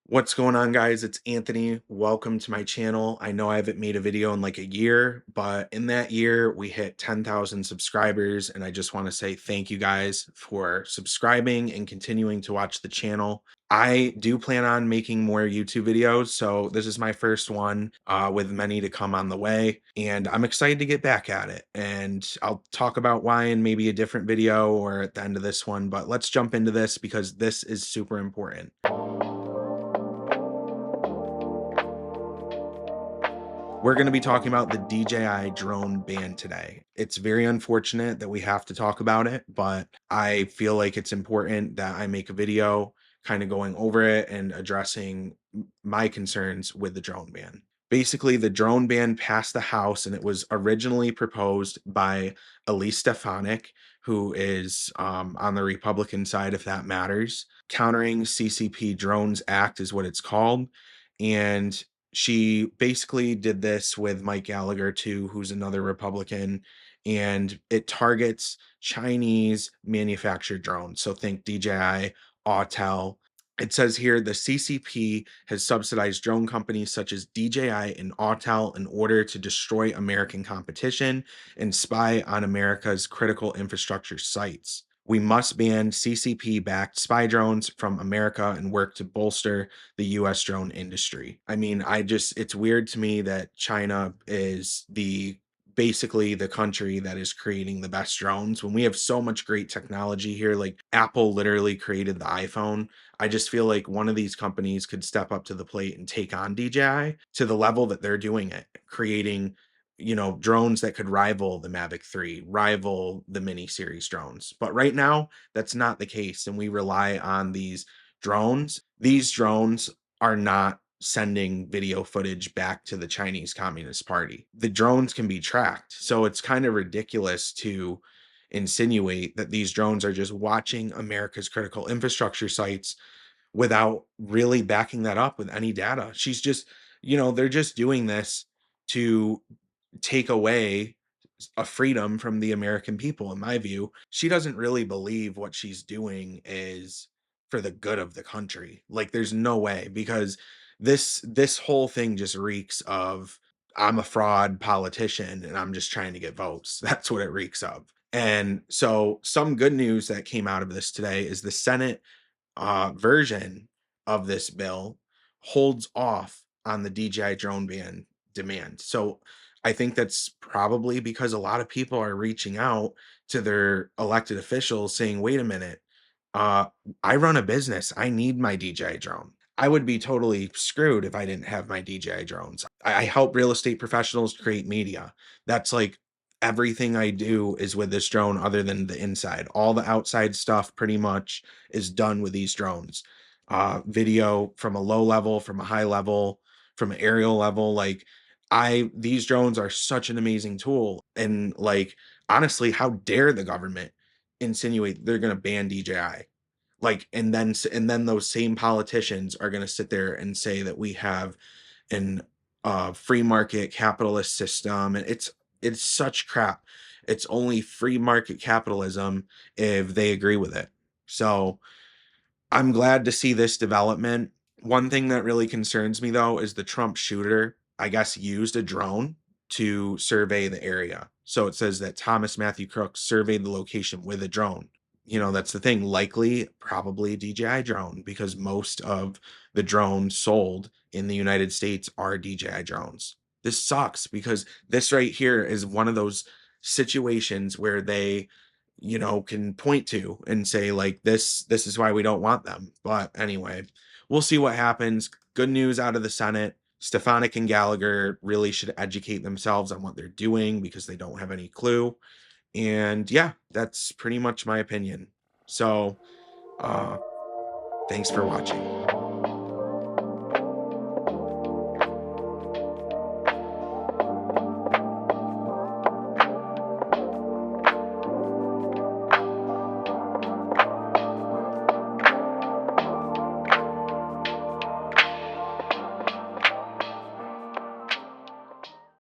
What's going on, guys? It's Anthony. Welcome to my channel. I know I haven't made a video in like a year, but in that year, we hit 10,000 subscribers. And I just want to say thank you guys for subscribing and continuing to watch the channel. I do plan on making more YouTube videos. So this is my first one with many to come on the way. And I'm excited to get back at it. And I'll talk about why in maybe a different video or at the end of this one. But let's jump into this because this is super important. We're going to be talking about the DJI Drone Ban today. It's very unfortunate that we have to talk about it, but I feel like it's important that I make a video kind of going over it and addressing my concerns with the drone ban. Basically, the drone ban passed the House and it was originally proposed by Elise Stefanik, who is on the Republican side, if that matters. Countering CCP Drones Act is what it's called. And she basically did this with Mike Gallagher too, who's another Republican, and it targets Chinese manufactured drones. So think DJI, Autel. It says here the CCP has subsidized drone companies such as DJI and Autel in order to destroy American competition and spy on America's critical infrastructure sites. We must ban CCP backed spy drones from America and work to bolster the US drone industry. I mean, it's weird to me that China is basically the country that is creating the best drones when we have so much great technology here. Like Apple literally created the iPhone. I just feel like one of these companies could step up to the plate and take on DJI to the level that they're doing it, creating drones that could rival the Mavic 3, rival the Mini series drones. But right now, that's not the case. And we rely on these drones. These drones are not sending video footage back to the Chinese Communist Party. The drones can be tracked. So it's kind of ridiculous to insinuate that these drones are just watching America's critical infrastructure sites without really backing that up with any data. She's just, they're just doing this to take away a freedom from the American people, in my view. She doesn't really believe what she's doing is for the good of the country. Like there's no way, because this whole thing just reeks of I'm a fraud politician and I'm just trying to get votes. That's what it reeks of. And so some good news that came out of this today is the Senate version of this bill holds off on the DJI drone ban demand. So I think that's probably because a lot of people are reaching out to their elected officials saying, wait a minute, uh, I run a business. I need my DJI drone. I would be totally screwed if I didn't have my DJI drones. I help real estate professionals create media. That's like everything I do is with this drone other than the inside. All the outside stuff pretty much is done with these drones. Video from a low level, from a high level, from an aerial level. Like these drones are such an amazing tool. And like, honestly, how dare the government insinuate they're going to ban DJI? Like, and then those same politicians are going to sit there and say that we have an free market capitalist system, and it's such crap. It's only free market capitalism if they agree with it. So I'm glad to see this development. One thing that really concerns me though is the Trump shooter, I guess, used a drone to survey the area. So it says that Thomas Matthew Crooks surveyed the location with a drone. That's the thing. Likely, probably DJI drone, because most of the drones sold in the United States are DJI drones. This sucks because this right here is one of those situations where they can point to and say like this is why we don't want them. But anyway, we'll see what happens. Good news out of the Senate. Stefanik and Gallagher really should educate themselves on what they're doing because they don't have any clue. And yeah, that's pretty much my opinion. So thanks for watching.